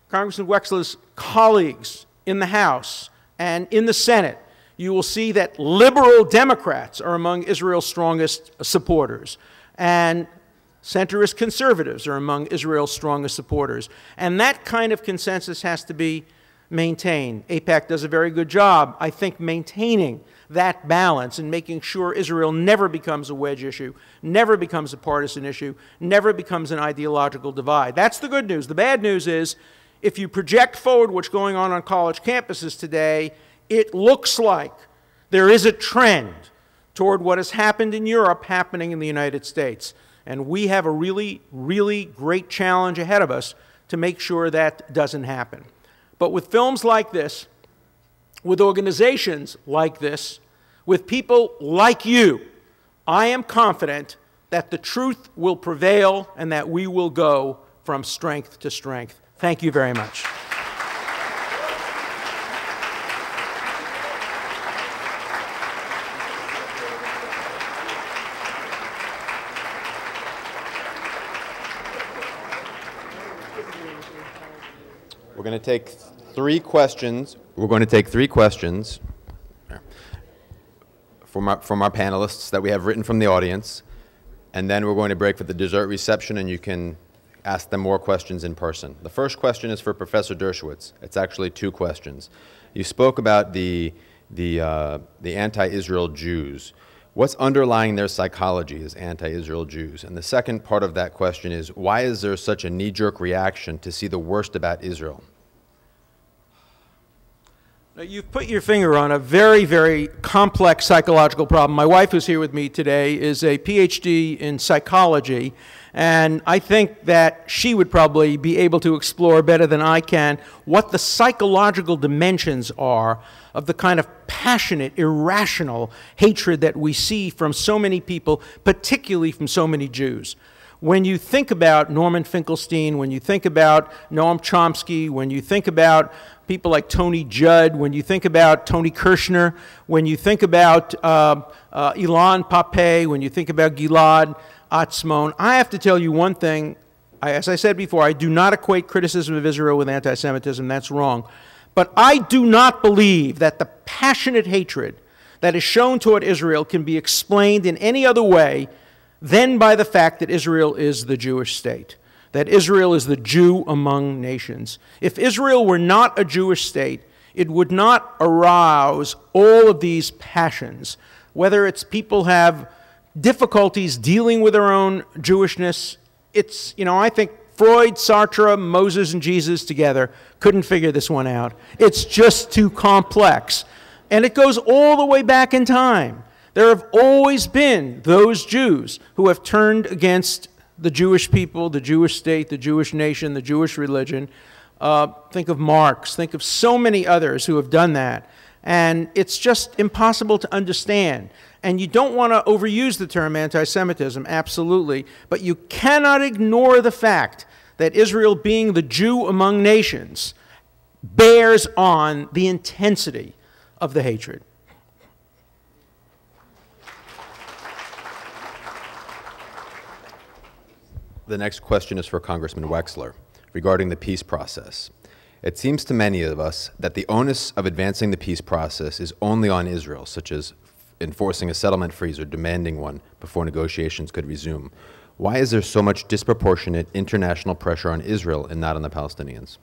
Congressman Wexler's colleagues in the House and in the Senate, you will see that liberal Democrats are among Israel's strongest supporters, and centrist conservatives are among Israel's strongest supporters. And that kind of consensus has to be maintained. AIPAC does a very good job, I think, maintaining that balance and making sure Israel never becomes a wedge issue, never becomes a partisan issue, never becomes an ideological divide. That's the good news. The bad news is, if you project forward what's going on college campuses today, it looks like there is a trend toward what has happened in Europe happening in the United States. And we have a really, really great challenge ahead of us to make sure that doesn't happen. But with films like this, with organizations like this, with people like you, I am confident that the truth will prevail and that we will go from strength to strength. Thank you very much. We're going to take 3 questions. We're going to take 3 questions from our panelists that we have written from the audience, and then we're going to break for the dessert reception, and you can ask them more questions in person. The first question is for Professor Dershowitz. It's actually 2 questions. You spoke about the anti-Israel Jews. What's underlying their psychology as anti-Israel Jews? And the second part of that question is, why is there such a knee-jerk reaction to see the worst about Israel? Now, you've put your finger on a very, very complex psychological problem. My wife, who's here with me today, is a PhD in psychology, and I think that she would probably be able to explore better than I can what the psychological dimensions are of the kind of passionate, irrational hatred that we see from so many people, particularly from so many Jews. When you think about Norman Finkelstein, when you think about Noam Chomsky, when you think about people like Tony Judd, when you think about Tony Kirshner, when you think about Ilan Pappé, when you think about Gilad Atzmon, I have to tell you one thing. As I said before, I do not equate criticism of Israel with anti-Semitism. That's wrong. But I do not believe that the passionate hatred that is shown toward Israel can be explained in any other way than by the fact that Israel is the Jewish state, that Israel is the Jew among nations. If Israel were not a Jewish state, it would not arouse all of these passions, whether it's people have difficulties dealing with their own Jewishness. It's, I think Freud, Sartre, Moses, and Jesus together couldn't figure this one out. It's just too complex. And it goes all the way back in time. There have always been those Jews who have turned against the Jewish people, the Jewish state, the Jewish nation, the Jewish religion. Think of Marx. Think of so many others who have done that. And it's just impossible to understand. And you don't want to overuse the term anti-Semitism, absolutely, but you cannot ignore the fact that Israel, being the Jew among nations, bears on the intensity of the hatred. The next question is for Congressman Wexler regarding the peace process. It seems to many of us that the onus of advancing the peace process is only on Israel, such as enforcing a settlement freeze or demanding one before negotiations could resume. Why is there so much disproportionate international pressure on Israel and not on the Palestinians?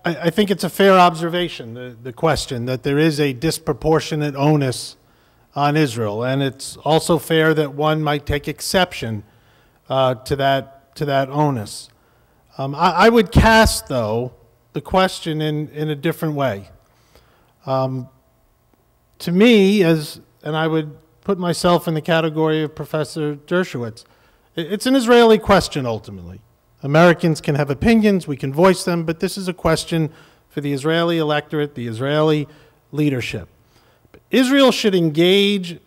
I think it's a fair observation, the question, that there is a disproportionate onus on Israel. And it's also fair that one might take exception to that onus. I would cast, though, the question in a different way. To me, and I would put myself in the category of Professor Dershowitz, it's an Israeli question ultimately. Americans can have opinions, we can voice them, but this is a question for the Israeli electorate, the Israeli leadership. Israel should engage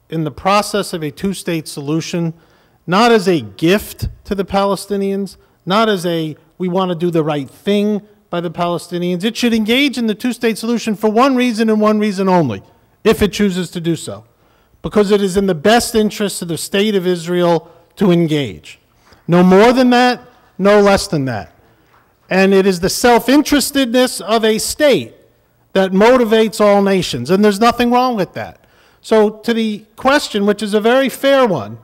in the process of a two-state solution, not as a gift to the Palestinians, not as we want to do the right thing by the Palestinians. It should engage in the two-state solution for one reason and one reason only, if it chooses to do so, because it is in the best interest of the state of Israel to engage. No more than that, no less than that. And it is the self-interestedness of a state that motivates all nations, and there's nothing wrong with that. So to the question, which is a very fair one,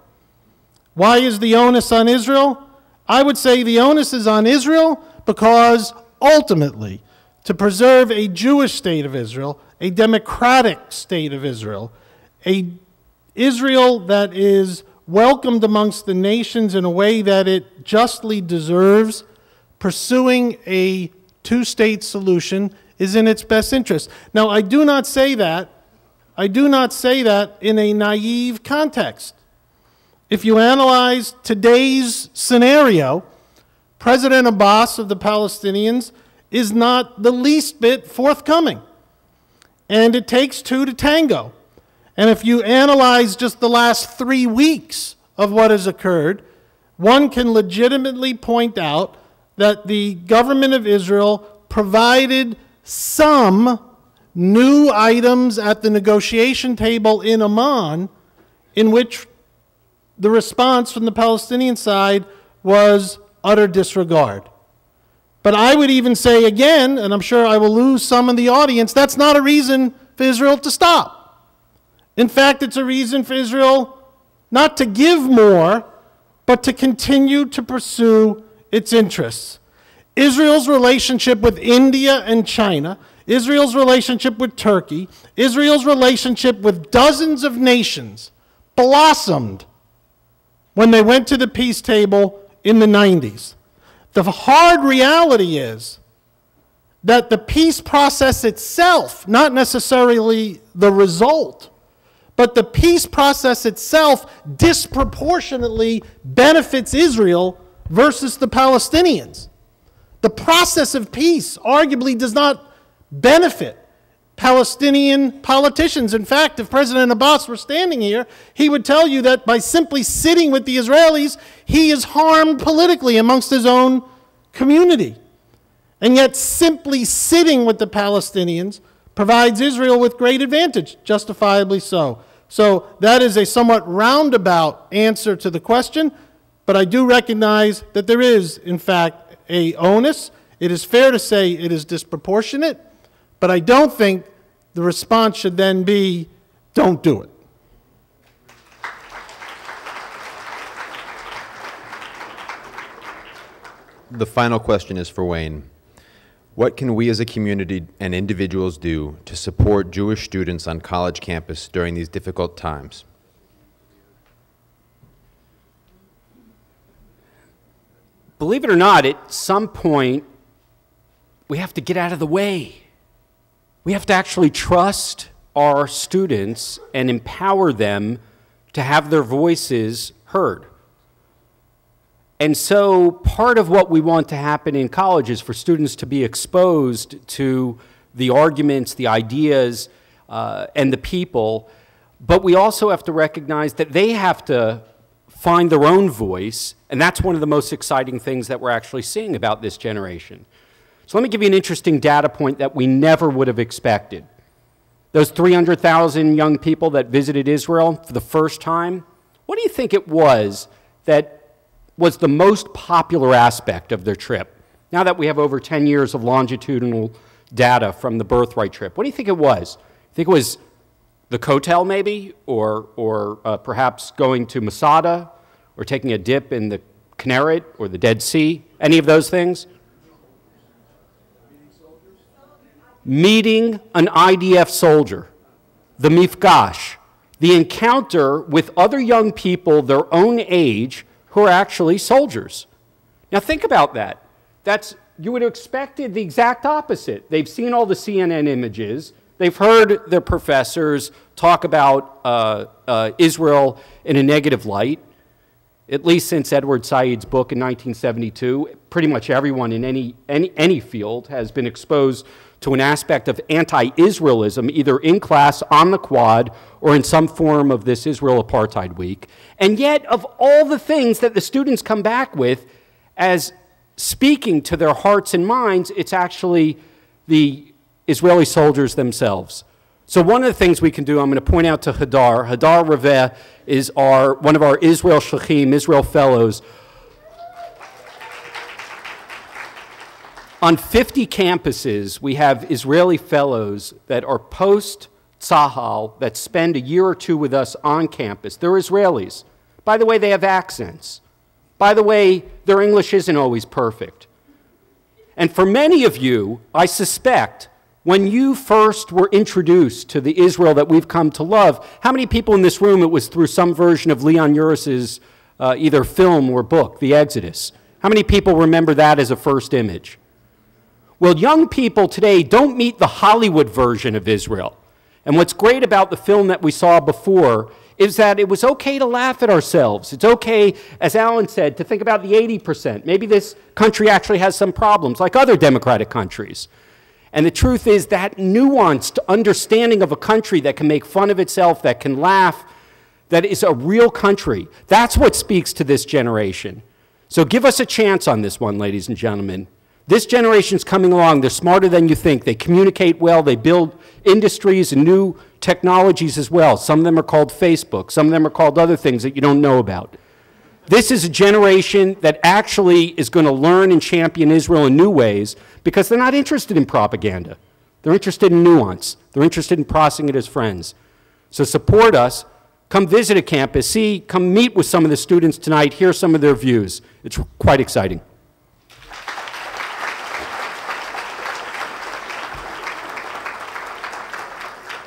why is the onus on Israel? I would say the onus is on Israel because ultimately, to preserve a Jewish state of Israel, a democratic state of Israel, a Israel that is welcomed amongst the nations in a way that it justly deserves, pursuing a two-state solution is in its best interest. Now, I do not say that in a naive context. If you analyze today's scenario, President Abbas of the Palestinians is not the least bit forthcoming. And it takes two to tango. And if you analyze just the last 3 weeks of what has occurred, one can legitimately point out that the government of Israel provided some new items at the negotiation table in Amman in which the response from the Palestinian side was utter disregard. But I would even say again, and I'm sure I will lose some in the audience, that's not a reason for Israel to stop. In fact, it's a reason for Israel not to give more, but to continue to pursue its interests. Israel's relationship with India and China, Israel's relationship with Turkey, Israel's relationship with dozens of nations blossomed when they went to the peace table in the 90s. The hard reality is that the peace process itself, not necessarily the result, but the peace process itself disproportionately benefits Israel versus the Palestinians. The process of peace arguably does not benefit Palestinian politicians. In fact, if President Abbas were standing here, he would tell you that by simply sitting with the Israelis, he is harmed politically amongst his own community. And yet simply sitting with the Palestinians provides Israel with great advantage, justifiably so. So that is a somewhat roundabout answer to the question, but I do recognize that there is, in fact, an onus. It is fair to say it is disproportionate, but I don't think the response should then be, don't do it. The final question is for Wayne. What can we as a community and individuals do to support Jewish students on college campus during these difficult times? Believe it or not, at some point, we have to get out of the way. We have to actually trust our students and empower them to have their voices heard. And so part of what we want to happen in college is for students to be exposed to the arguments, the ideas, and the people. But we also have to recognize that they have to find their own voice, and that's one of the most exciting things that we're actually seeing about this generation. So let me give you an interesting data point that we never would have expected. Those 300,000 young people that visited Israel for the first time, what do you think it was that was the most popular aspect of their trip? Now that we have over 10 years of longitudinal data from the birthright trip, what do you think it was? You think it was the Kotel maybe, or perhaps going to Masada, or taking a dip in the Kinneret or the Dead Sea? Any of those things? Meeting an IDF soldier, the mifgash, the encounter with other young people their own age who are actually soldiers. Now think about that. You would have expected the exact opposite. They've seen all the CNN images. They've heard their professors talk about Israel in a negative light. At least since Edward Said's book in 1972, pretty much everyone in any field has been exposed to an aspect of anti-Israelism, either in class, on the quad, or in some form of this Israel Apartheid Week. And yet, of all the things that the students come back with as speaking to their hearts and minds, it's actually the Israeli soldiers themselves. So one of the things we can do, I'm going to point out to Hadar. Hadar Raveh is one of our Israel Shachim, Israel Fellows. On 50 campuses, we have Israeli fellows that are post-Tzahal that spend a year or two with us on campus. They're Israelis. By the way, they have accents. By the way, their English isn't always perfect. And for many of you, I suspect, when you first were introduced to the Israel that we've come to love, how many people in this room, it was through some version of Leon Uris's either film or book, The Exodus? How many people remember that as a first image? Well, young people today don't meet the Hollywood version of Israel. And what's great about the film that we saw before is that it was okay to laugh at ourselves. It's okay, as Alan said, to think about the 80%. Maybe this country actually has some problems, like other democratic countries. And the truth is that nuanced understanding of a country that can make fun of itself, that can laugh, that is a real country, that's what speaks to this generation. So give us a chance on this one, ladies and gentlemen. This generation's coming along. They're smarter than you think. They communicate well. They build industries and new technologies as well. Some of them are called Facebook. Some of them are called other things that you don't know about. This is a generation that actually is going to learn and champion Israel in new ways because they're not interested in propaganda. They're interested in nuance. They're interested in processing it as friends. So support us. Come visit a campus. Come meet with some of the students tonight. Hear some of their views. It's quite exciting.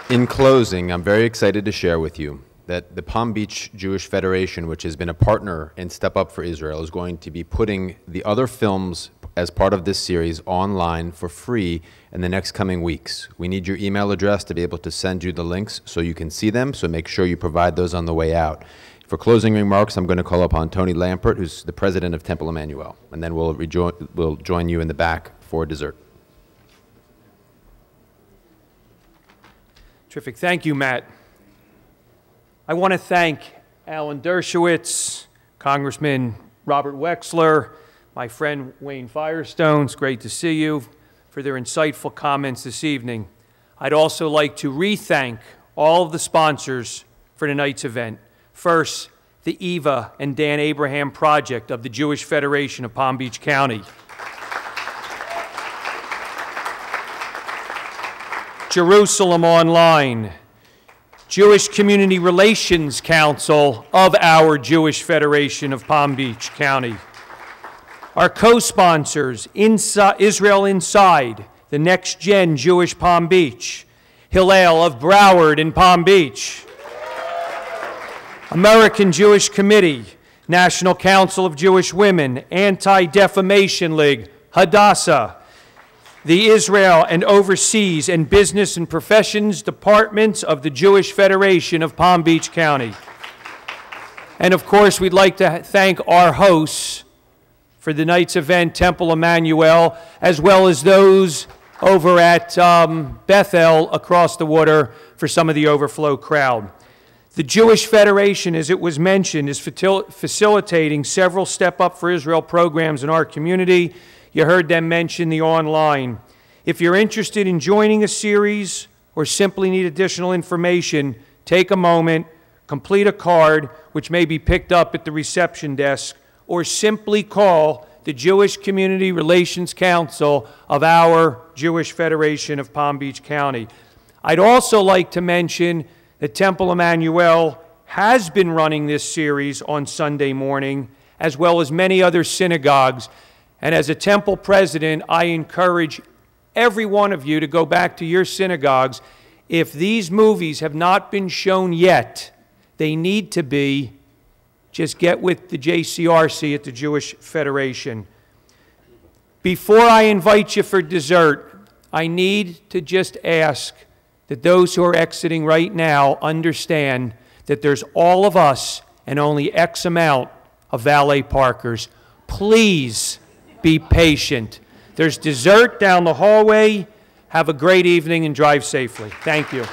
In closing, I'm very excited to share with you that the Palm Beach Jewish Federation, which has been a partner in Step Up for Israel, is going to be putting the other films as part of this series online for free in the next coming weeks. We need your email address to be able to send you the links so you can see them, so make sure you provide those on the way out. For closing remarks, I'm going to call upon Tony Lampert, who's the president of Temple Emmanuel, and then we'll join you in the back for dessert. Terrific. Thank you, Matt. I want to thank Alan Dershowitz, Congressman Robert Wexler, my friend Wayne Firestone, it's great to see you, for their insightful comments this evening. I'd also like to re-thank all of the sponsors for tonight's event. First, the Ewa Dan Abraham Project of the Jewish Federation of Palm Beach County. Jerusalem Online, Jewish Community Relations Council of our Jewish Federation of Palm Beach County. Our co-sponsors, Israel Inside, the Next Gen Jewish Palm Beach, Hillel of Broward in Palm Beach, American Jewish Committee, National Council of Jewish Women, Anti-Defamation League, Hadassah, the Israel and Overseas and Business and Professions Departments of the Jewish Federation of Palm Beach County. And of course, we'd like to thank our hosts for the night's event, Temple Emmanuel, as well as those over at Bethel across the water for some of the overflow crowd. The Jewish Federation, as it was mentioned, is facilitating several Step Up for Israel programs in our community. You heard them mention the online. If you're interested in joining a series or simply need additional information, take a moment, complete a card, which may be picked up at the reception desk, or simply call the Jewish Community Relations Council of our Jewish Federation of Palm Beach County. I'd also like to mention that Temple Emmanuel has been running this series on Sunday morning, as well as many other synagogues. And as a temple president, I encourage every one of you to go back to your synagogues. If these movies have not been shown yet, they need to be. Just get with the JCRC at the Jewish Federation. Before I invite you for dessert, I need to just ask that those who are exiting right now understand that there's all of us and only X amount of valet parkers. Please be patient. There's dessert down the hallway. Have a great evening and drive safely. Thank you.